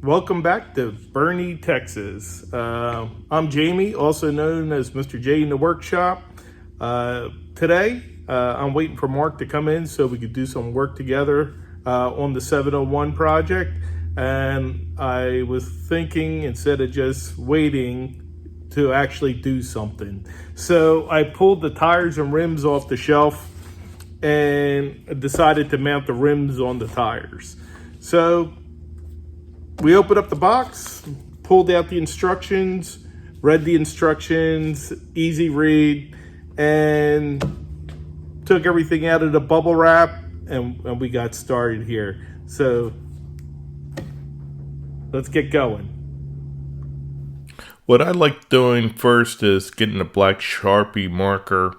Welcome back to Bernie, Texas. I'm Jamie, also known as Mr. J in the workshop. Today, I'm waiting for Mark to come in so we could do some work together on the 701 project. And I was thinking, instead of just waiting, to actually do something. So I pulled the tires and rims off the shelf and decided to mount the rims on the tires. So we opened up the box, pulled out the instructions, read the instructions, easy read, and took everything out of the bubble wrap, and we got started here. So let's get going. What I like doing first is getting a black Sharpie marker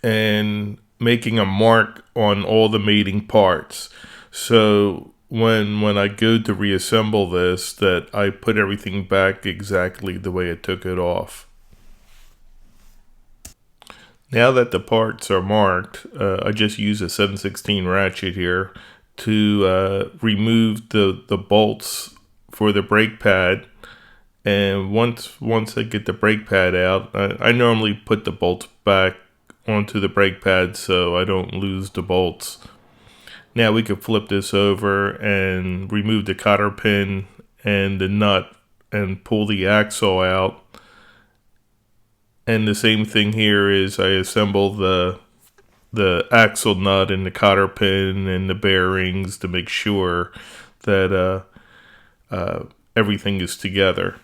and making a mark on all the mating parts. So when I go to reassemble this, that I put everything back exactly the way I took it off. Now that the parts are marked, I just use a 7/16 ratchet here to remove the bolts for the brake pad. And once I get the brake pad out, I normally put the bolts back onto the brake pad so I don't lose the bolts. Now we can flip this over and remove the cotter pin and the nut and pull the axle out. And the same thing here is I assemble the axle nut and the cotter pin and the bearings to make sure that everything is together.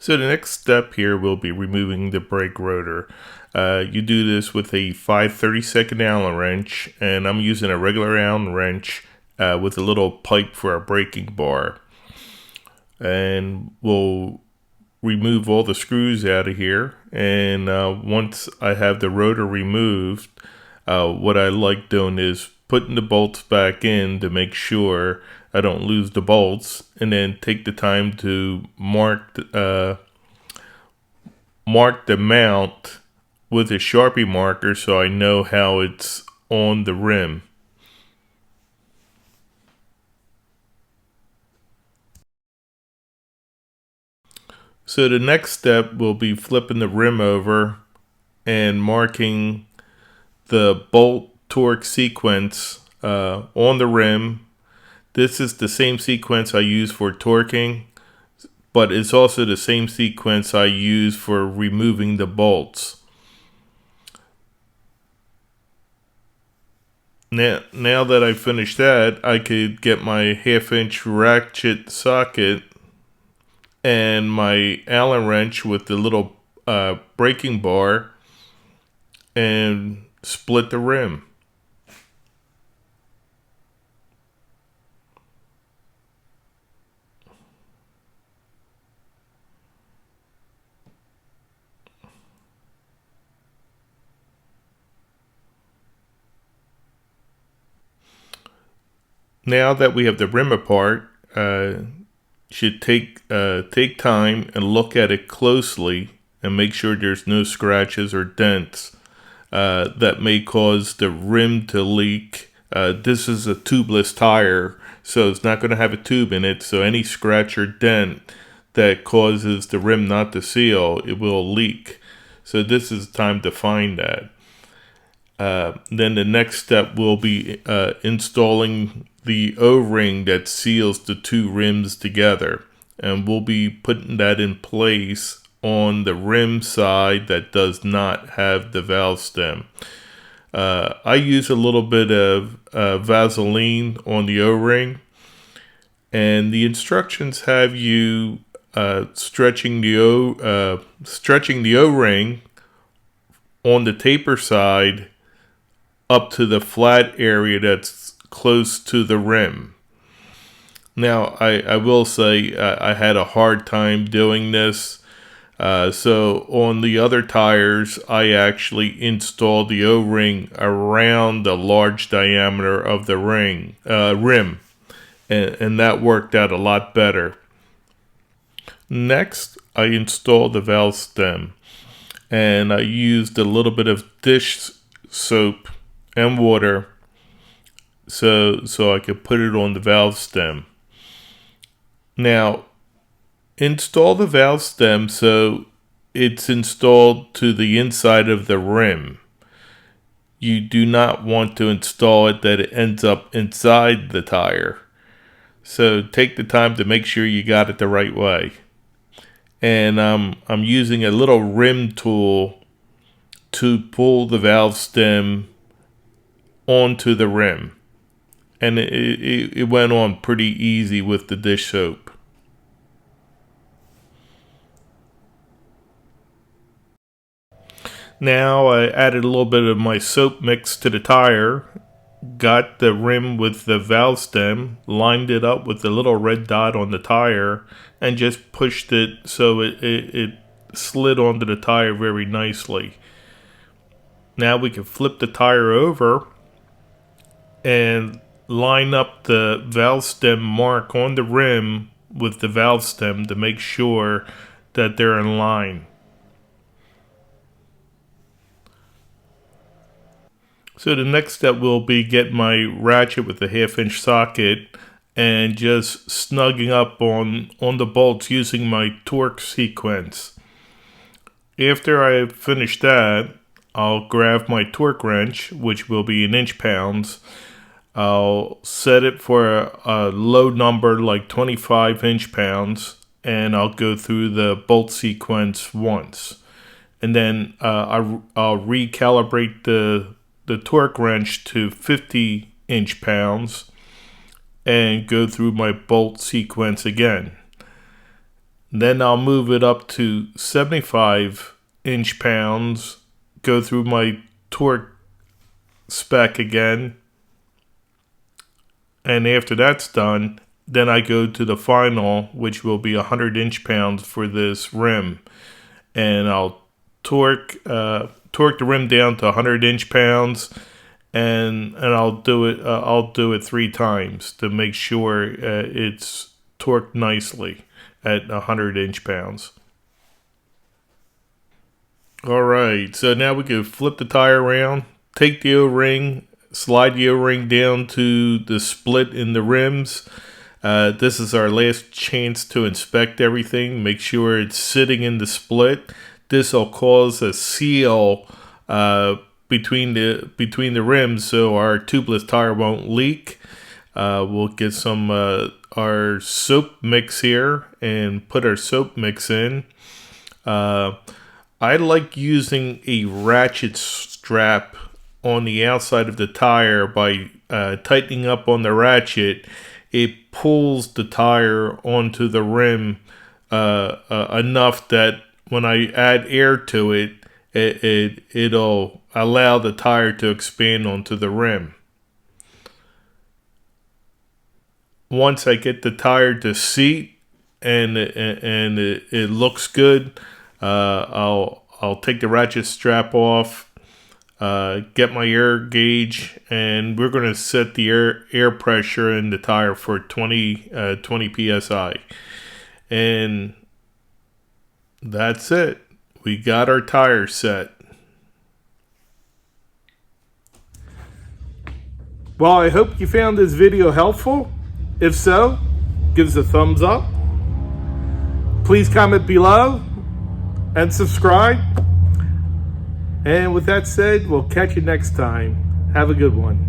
So the next step here will be removing the brake rotor. You do this with a 5/32 Allen wrench, and I'm using a regular Allen wrench with a little pipe for a braking bar. And we'll remove all the screws out of here. And once I have the rotor removed, what I like doing is putting the bolts back in to make sure I don't lose the bolts, and then take the time to mark the mount with a Sharpie marker so I know how it's on the rim. So the next step will be flipping the rim over and marking the bolt torque sequence on the rim. This is the same sequence I use for torquing, but it's also the same sequence I use for removing the bolts. Now that I've finished that, I could get my 1/2-inch ratchet socket and my Allen wrench with the little braking bar and split the rim. Now that we have the rim apart, should take time and look at it closely and make sure there's no scratches or dents that may cause the rim to leak. This is a tubeless tire, so it's not going to have a tube in it, so any scratch or dent that causes the rim not to seal, it will leak. So this is time to find that. Then the next step will be installing the O-ring that seals the two rims together. And we'll be putting that in place on the rim side that does not have the valve stem. I use a little bit of Vaseline on the O-ring. And the instructions have you stretching the O-ring on the taper side up to the flat area that's close to the rim. Now, I will say I had a hard time doing this. So on the other tires, I actually installed the O-ring around the large diameter of the rim. And that worked out a lot better. Next, I installed the valve stem. And I used a little bit of dish soap and water so I could put it on the valve stem. Now, install the valve stem so it's installed to the inside of the rim. You do not want to install it that it ends up inside the tire. So take the time to make sure you got it the right way. And I'm using a little rim tool to pull the valve stem onto the rim. And it went on pretty easy with the dish soap. Now I added a little bit of my soap mix to the tire, got the rim with the valve stem, lined it up with the little red dot on the tire, and just pushed it so it slid onto the tire very nicely. Now we can flip the tire over and line up the valve stem mark on the rim with the valve stem to make sure that they're in line. So the next step will be get my ratchet with the 1/2-inch socket and just snugging up on the bolts using my torque sequence. After I finish that, I'll grab my torque wrench, which will be in inch-pounds. I'll set it for a low number like 25 inch-pounds, and I'll go through the bolt sequence once. And then I'll recalibrate the torque wrench to 50 inch-pounds and go through my bolt sequence again. Then I'll move it up to 75 inch-pounds, go through my torque spec again, and after that's done, then I go to the final, which will be 100 inch-pounds for this rim, and I'll torque the rim down to 100 inch-pounds, and I'll do it 3 times to make sure it's torqued nicely at 100 inch-pounds. All right, so now we can flip the tire around, take the O-ring, slide the O-ring down to the split in the rims. This is our last chance to inspect everything, make sure it's sitting in the split. This will cause a seal between the rims so our tubeless tire won't leak. We'll get some our soap mix here and put our soap mix in. I like using a ratchet strap on the outside of the tire. By tightening up on the ratchet, it pulls the tire onto the rim enough that when I add air to it, it'll allow the tire to expand onto the rim. Once I get the tire to seat and it looks good, I'll take the ratchet strap off, get my air gauge, and we're going to set the air pressure in the tire for 20 psi. And that's it. We got our tire set. Well, I hope you found this video helpful. If so, give us a thumbs up. Please comment below and subscribe. And with that said, we'll catch you next time. Have a good one.